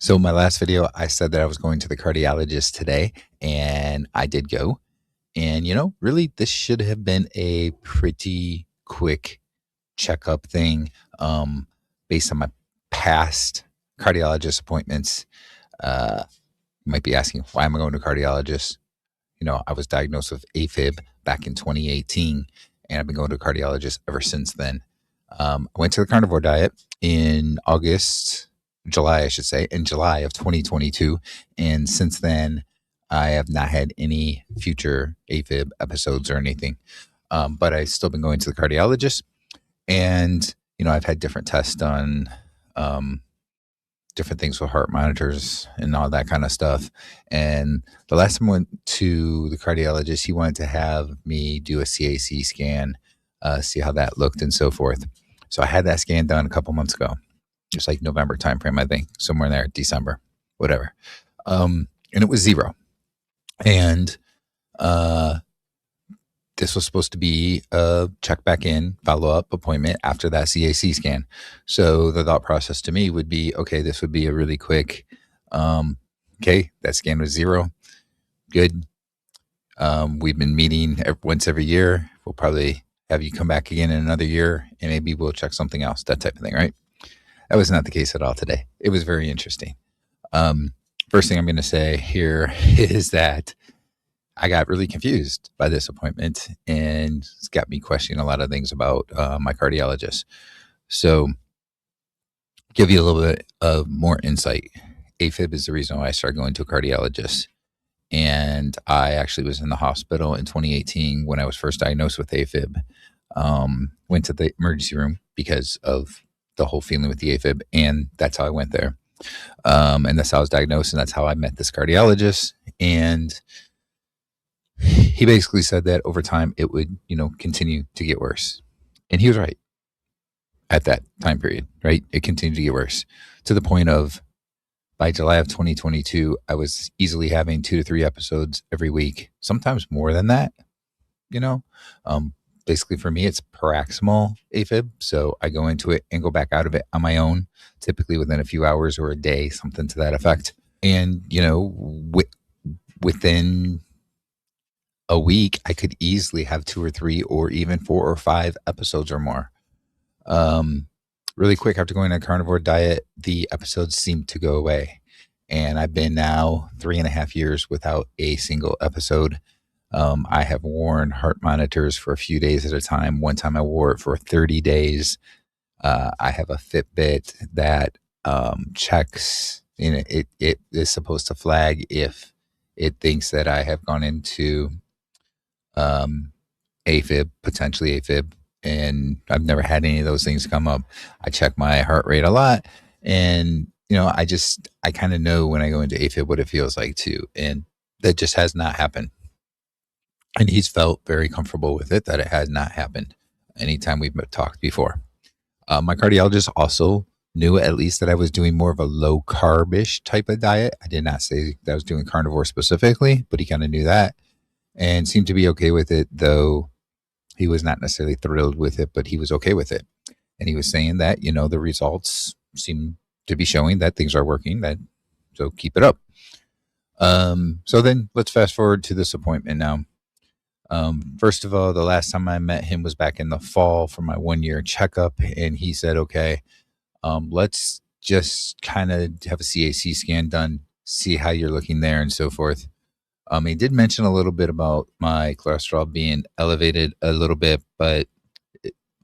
So my last video, I said that I was going to the cardiologist today, and I did go. And really, this should have been a pretty quick checkup thing, based on my past cardiologist appointments. You might be asking, why am I going to a cardiologist? I was diagnosed with AFib back in 2018, and I've been going to a cardiologist ever since then. I went to the carnivore diet in July, I should say, in July of 2022. And since then, I have not had any future AFib episodes or anything. But I've still been going to the cardiologist. And, I've had different tests done, different things with heart monitors and all that kind of stuff. And the last time I went to the cardiologist, he wanted to have me do a CAC scan, see how that looked and so forth. So I had that scan done a couple months ago, just like November timeframe, I think, somewhere in there, December, whatever. And it was 0. And this was supposed to be a check back in follow-up appointment after that CAC scan. So the thought process to me would be, okay, this would be a really quick, okay, that scan was 0. Good. We've been meeting once every year. We'll probably have you come back again in another year, and maybe we'll check something else, that type of thing, right? That was not the case at all today. It was very interesting. First thing I'm going to say here is that I got really confused by this appointment, and it's got me questioning a lot of things about my cardiologist. So, give you a little bit of more insight. AFib is the reason why I started going to a cardiologist. And I actually was in the hospital in 2018 when I was first diagnosed with AFib. Went to the emergency room because of the whole feeling with the AFib, and that's how I went there. And that's how I was diagnosed, and that's how I met this cardiologist. And he basically said that over time it would, continue to get worse. And he was right at that time period, right? It continued to get worse to the point of by July of 2022, I was easily having 2 to 3 episodes every week, sometimes more than that, Basically for me, it's paroxysmal AFib. So I go into it and go back out of it on my own, typically within a few hours or a day, something to that effect. And, within a week, I could easily have 2 or 3 or even 4 or 5 episodes or more. Really quick, after going on a carnivore diet, the episodes seemed to go away. And I've been now 3.5 years without a single episode. I have worn heart monitors for a few days at a time. One time I wore it for 30 days. I have a Fitbit that checks, it is supposed to flag if it thinks that I have gone into AFib, potentially AFib, and I've never had any of those things come up. I check my heart rate a lot, and I kind of know when I go into AFib what it feels like too, and that just has not happened. And he's felt very comfortable with it that it has not happened anytime we've talked before. My cardiologist also knew at least that I was doing more of a low carbish type of diet. I did not say that I was doing carnivore specifically, but he kind of knew that and seemed to be okay with it, though he was not necessarily thrilled with it, but he was okay with it. And he was saying that, the results seem to be showing that things are working, so keep it up. So then let's fast forward to this appointment now. First of all, the last time I met him was back in the fall for my 1-year checkup. And he said, okay, let's just kind of have a CAC scan done, see how you're looking there and so forth. He did mention a little bit about my cholesterol being elevated a little bit, but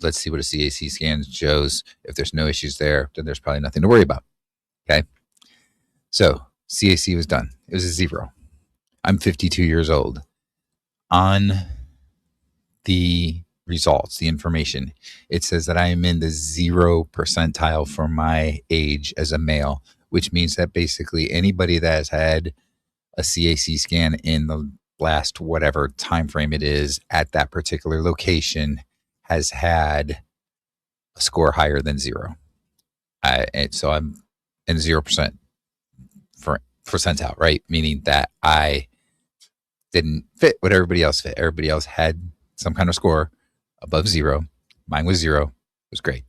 let's see what a CAC scan shows. If there's no issues there, then there's probably nothing to worry about. Okay. So CAC was done. It was a 0. I'm 52 years old. On the results, the information, it says that I am in the 0 percentile for my age as a male, which means that basically anybody that has had a CAC scan in the last whatever time frame it is at that particular location has had a score higher than 0. So I'm in 0% for percentile, right? Meaning that I didn't fit what everybody else fit. Everybody else had some kind of score above 0. Mine was 0. It was great.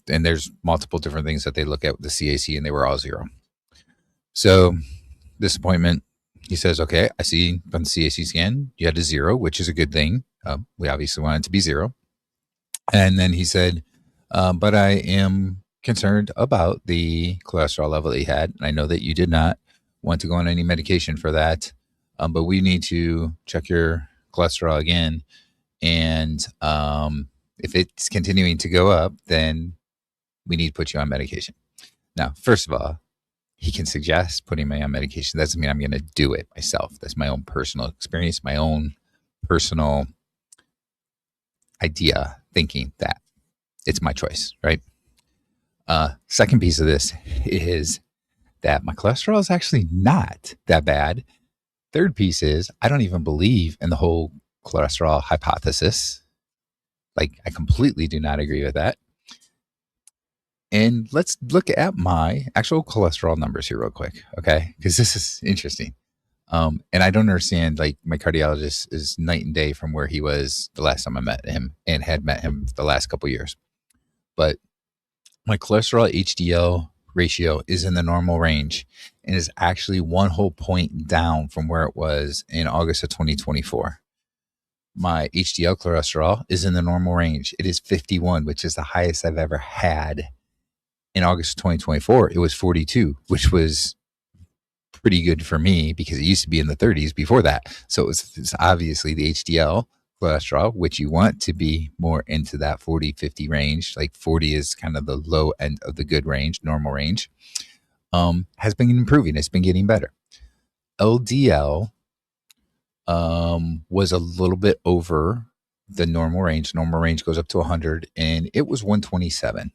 and there's multiple different things that they look at with the CAC, and they were all 0. So disappointment. He says, okay, I see from the CAC scan you had a 0, which is a good thing. We obviously want it to be 0. And then he said, but I am concerned about the cholesterol level that he had. And I know that you did not want to go on any medication for that, but we need to check your cholesterol again. And if it's continuing to go up, then we need to put you on medication. Now, first of all, he can suggest putting me on medication. That doesn't mean I'm going to do it myself. That's my own personal experience, my own personal idea, thinking that it's my choice, right? Second piece of this is that my cholesterol is actually not that bad. Third piece is I don't even believe in the whole cholesterol hypothesis. Like, I completely do not agree with that. And let's look at my actual cholesterol numbers here real quick, okay? Because this is interesting. And I don't understand, like, my cardiologist is night and day from where he was the last time I met him and had met him the last couple years. But my cholesterol HDL ratio is in the normal range and is actually 1 whole point down from where it was in August of 2024. My HDL cholesterol is in the normal range. It is 51, which is the highest I've ever had. In August of 2024, it was 42, which was pretty good for me because it used to be in the 30s before that. So it's obviously the HDL cholesterol, which you want to be more into that 40, 50 range. Like 40 is kind of the low end of the good range, normal range, has been improving. It's been getting better. LDL was a little bit over the normal range. Normal range goes up to 100, and it was 127.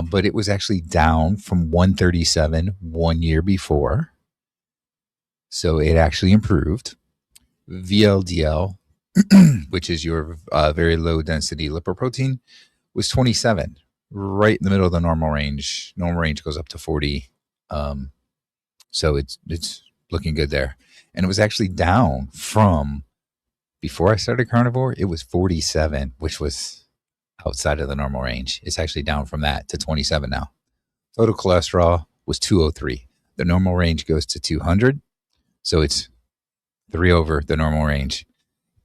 But it was actually down from 137 1 year before. So it actually improved. VLDL, which is your very low density lipoprotein, was 27, right in the middle of the normal range. Normal range goes up to 40. So it's looking good there. And it was actually down from before I started Carnivore, it was 47, which was outside of the normal range. It's actually down from that to 27 now. Total cholesterol was 203. The normal range goes to 200. So it's 3 over the normal range.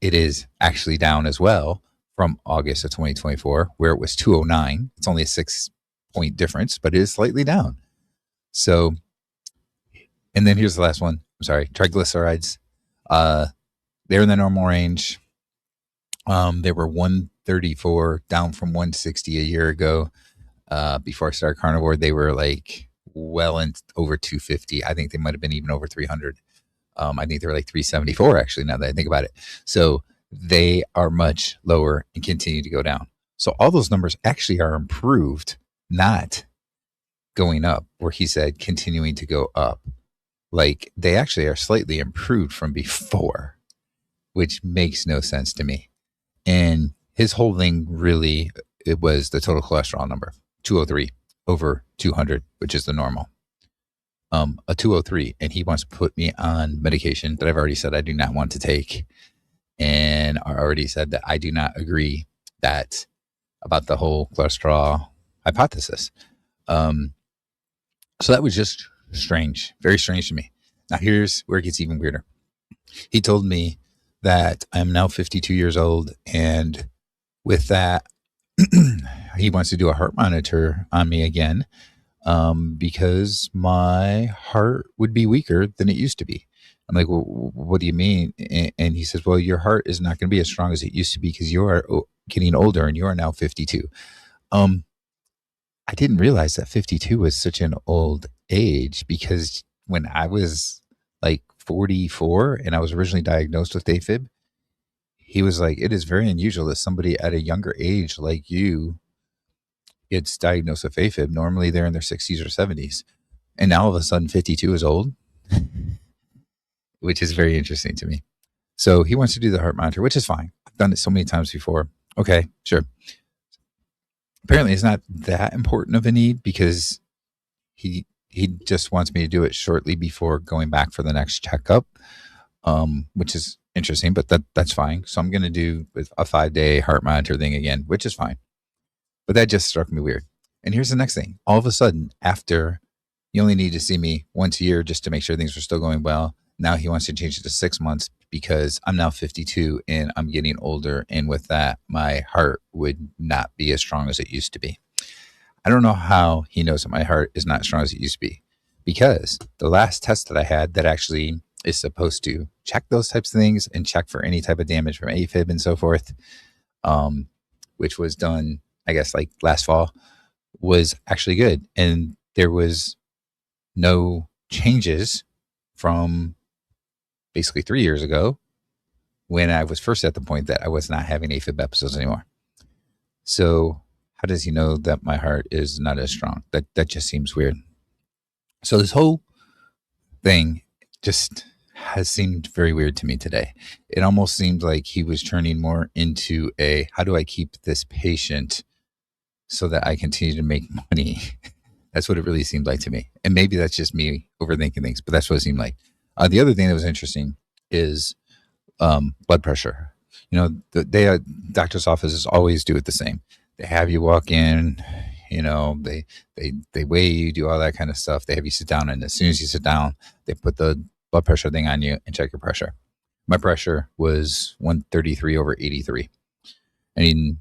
It is actually down as well from August of 2024, where it was 209. It's only a 6-point difference, but it is slightly down. So, and then here's the last one. I'm sorry, triglycerides. They're in the normal range. They were 134, down from 160 a year ago. Before I started Carnivore, they were like well in over 250. I think they might have been even over 300. I think they were like 374 actually, now that I think about it. So they are much lower and continue to go down. So all those numbers actually are improved, not going up, where he said continuing to go up. Like, they actually are slightly improved from before, which makes no sense to me. And his whole thing really, it was the total cholesterol number, 203 over 200, which is the normal. A 203, and he wants to put me on medication that I've already said I do not want to take. And I already said that I do not agree that about the whole cholesterol hypothesis. So that was just strange, very strange to me. Now here's where it gets even weirder. He told me that I'm now 52 years old, and with that, he wants to do a heart monitor on me again, because my heart would be weaker than it used to be. I'm like, well, what do you mean? And he says, well, your heart is not going to be as strong as it used to be because you are getting older and you are now 52. I didn't realize that 52 was such an old age, because when I was like 44 and I was originally diagnosed with AFib, he was like, it is very unusual that somebody at a younger age like you gets diagnosed with AFib. Normally they're in their 60s or 70s. And now all of a sudden 52 is old, which is very interesting to me. So he wants to do the heart monitor, which is fine. I've done it so many times before. Okay, sure. Apparently it's not that important of a need, because he just wants me to do it shortly before going back for the next checkup, which is interesting, but that's fine. So I'm going to do a 5-day heart monitor thing again, which is fine. But that just struck me weird. And here's the next thing. All of a sudden, after you only need to see me once a year just to make sure things are still going well, now he wants to change it to 6 months because I'm now 52 and I'm getting older. And with that, my heart would not be as strong as it used to be. I don't know how he knows that my heart is not as strong as it used to be because the last test that I had that actually is supposed to check those types of things and check for any type of damage from AFib and so forth, um, which was done, I guess, like last fall, was actually good. And there was no changes from basically 3 years ago when I was first at the point that I was not having AFib episodes anymore. So how does he know that my heart is not as strong? That just seems weird. So this whole thing just has seemed very weird to me today. It almost seemed like he was turning more into a how do I keep this patient so that I continue to make money. That's what it really seemed like to me. And maybe that's just me overthinking things, but that's what it seemed like. The other thing that was interesting is blood pressure. You know, doctor's offices always do it the same. They have you walk in, you know, they weigh you, do all that kind of stuff. They have you sit down, and as soon as you sit down, they put the blood pressure thing on you and check your pressure. My pressure was 133 over 83. I mean,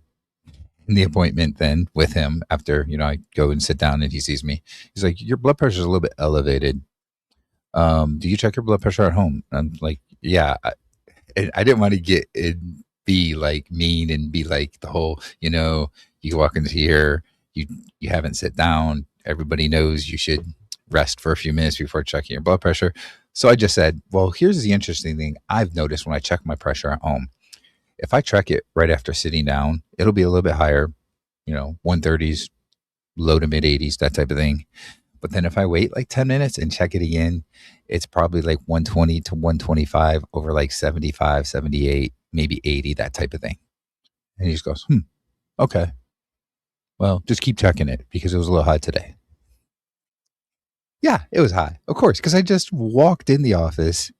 in the appointment then with him, after, you know, I go and sit down and he sees me, he's like, your blood pressure is a little bit elevated. Do you check your blood pressure at home? And I'm like, yeah. I didn't want to get and be like mean and be like the whole, you know, you walk into here, you haven't sit down. Everybody knows you should rest for a few minutes before checking your blood pressure. So I just said, well, here's the interesting thing I've noticed when I check my pressure at home. If I check it right after sitting down, it'll be a little bit higher, you know, 130s, low to mid 80s, that type of thing. But then if I wait like 10 minutes and check it again, it's probably like 120 to 125 over like 75, 78, maybe 80, that type of thing. And he just goes, okay. Well, just keep checking it because it was a little high today. Yeah, it was high, of course, because I just walked in the office,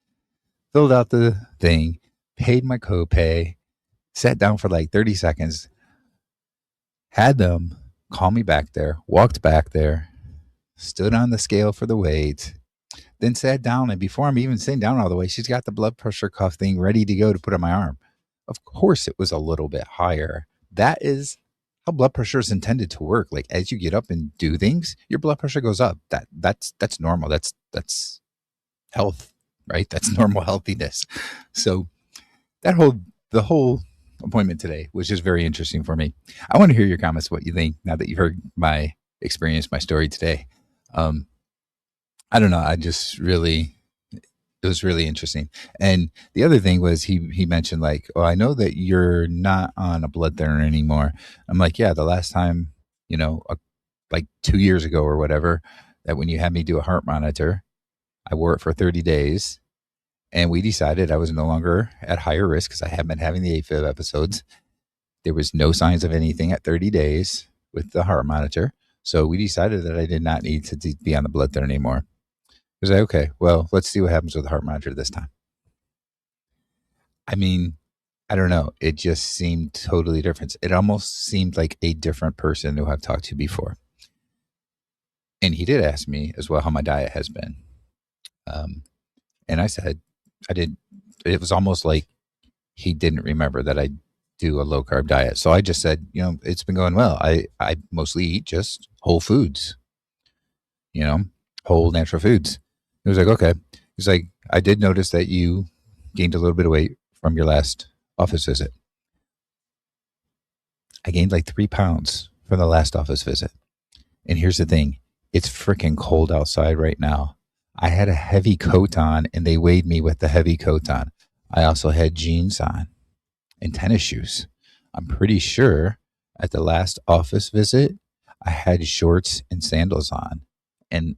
filled out the thing, paid my copay, sat down for like 30 seconds, had them call me back there, walked back there, stood on the scale for the weight, then sat down. And before I'm even sitting down all the way, she's got the blood pressure cuff thing ready to go to put on my arm. Of course, it was a little bit higher. That is how blood pressure is intended to work. Like as you get up and do things, your blood pressure goes up. That's normal. That's health, right? That's normal healthiness. So the whole appointment today was just very interesting for me. I want to hear your comments, what you think now that you've heard my experience, my story today. I don't know. It was really interesting. And the other thing was he mentioned like, oh, I know that you're not on a blood thinner anymore. I'm like, yeah, the last time, you know, like 2 years ago or whatever, that when you had me do a heart monitor, I wore it for 30 days. And we decided I was no longer at higher risk because I had been having the AFib episodes. There was no signs of anything at 30 days with the heart monitor. So we decided that I did not need to be on the blood thinner anymore. I was like, okay, well, let's see what happens with the heart monitor this time. I mean, I don't know. It just seemed totally different. It almost seemed like a different person who I've talked to before. And he did ask me as well how my diet has been. And I said, I did. It was almost like he didn't remember that I do a low carb diet. So I just said, you know, it's been going well. I mostly eat just whole foods, you know, whole natural foods. He was like, okay. He's like, I did notice that you gained a little bit of weight from your last office visit. I gained like 3 pounds from the last office visit. And here's the thing. It's freaking cold outside right now. I had a heavy coat on and they weighed me with the heavy coat on. I also had jeans on and tennis shoes. I'm pretty sure at the last office visit, I had shorts and sandals on and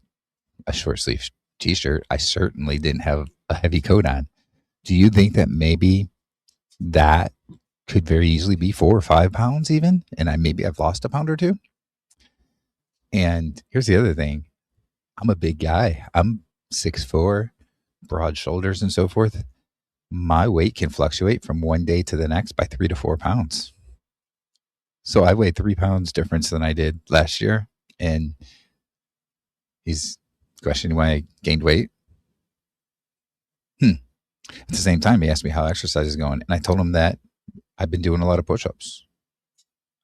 a short sleeve t-shirt. I certainly didn't have a heavy coat on. Do you think that maybe that could very easily be 4 or 5 pounds even? And I've lost a pound or two. And here's the other thing. I'm a big guy. I'm 6'4", broad shoulders and so forth. My weight can fluctuate from one day to the next by 3 to 4 pounds. So I weigh 3 pounds difference than I did last year. And he's questioning why I gained weight. Hmm. At the same time, he asked me how exercise is going. And I told him that I've been doing a lot of push ups.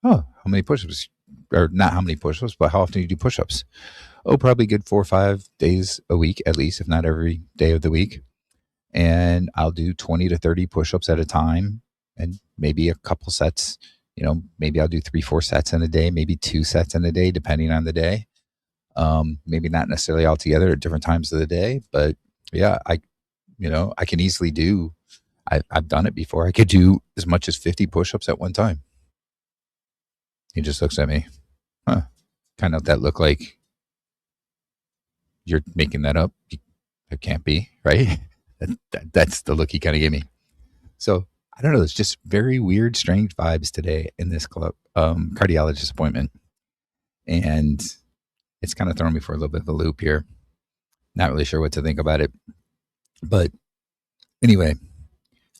Oh, how many push ups? Or not how many push ups, but how often do you do push ups? Oh, probably good 4 or 5 days a week, at least, if not every day of the week. And I'll do 20 to 30 push ups at a time and maybe a couple sets. Maybe I'll do 3, 4 sets in a day, maybe 2 sets in a day, depending on the day. Maybe not necessarily all together at different times of the day, but yeah, I can easily do, I've done it before. I could do as much as 50 push ups at one time. He just looks at me, huh? Kind of that look like you're making that up. It can't be, right? That's the look he kind of gave me. So I don't know. It's just very weird, strange vibes today in this club cardiologist appointment, and it's kind of throwing me for a little bit of a loop here. Not really sure what to think about it, but anyway,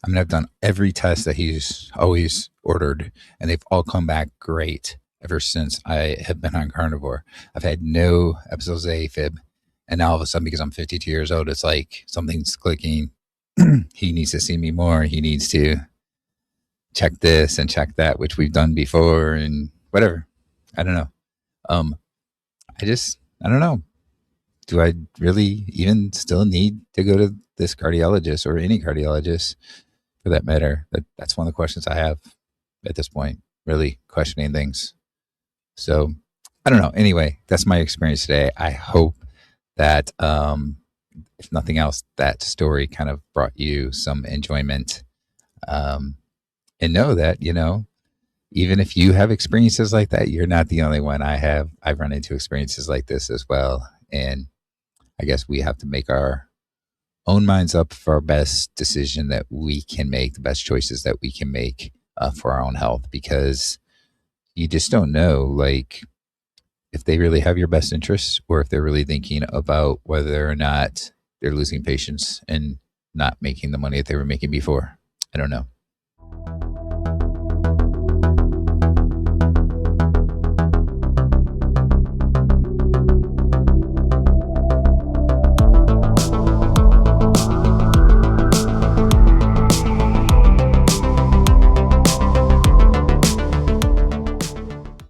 I mean, I've done every test that he's always ordered, and they've all come back great ever since I have been on Carnivore. I've had no episodes of AFib, and now all of a sudden, because I'm 52 years old, it's like something's clicking. He needs to see me more. He needs to check this and check that, which we've done before, and whatever. I don't know. Um, I don't know. Do I really even still need to go to this cardiologist or any cardiologist for that matter? That's one of the questions I have at this point, really questioning things. So I don't know. Anyway, that's my experience today. I hope that, if nothing else, that story kind of brought you some enjoyment. Um, and know that, even if you have experiences like that, you're not the only one. I've run into experiences like this as well. And I guess we have to make our own minds up for our best decision that we can make, the best choices that we can make for our own health, because you just don't know, like, if they really have your best interests or if they're really thinking about whether or not they're losing patients and not making the money that they were making before. I don't know.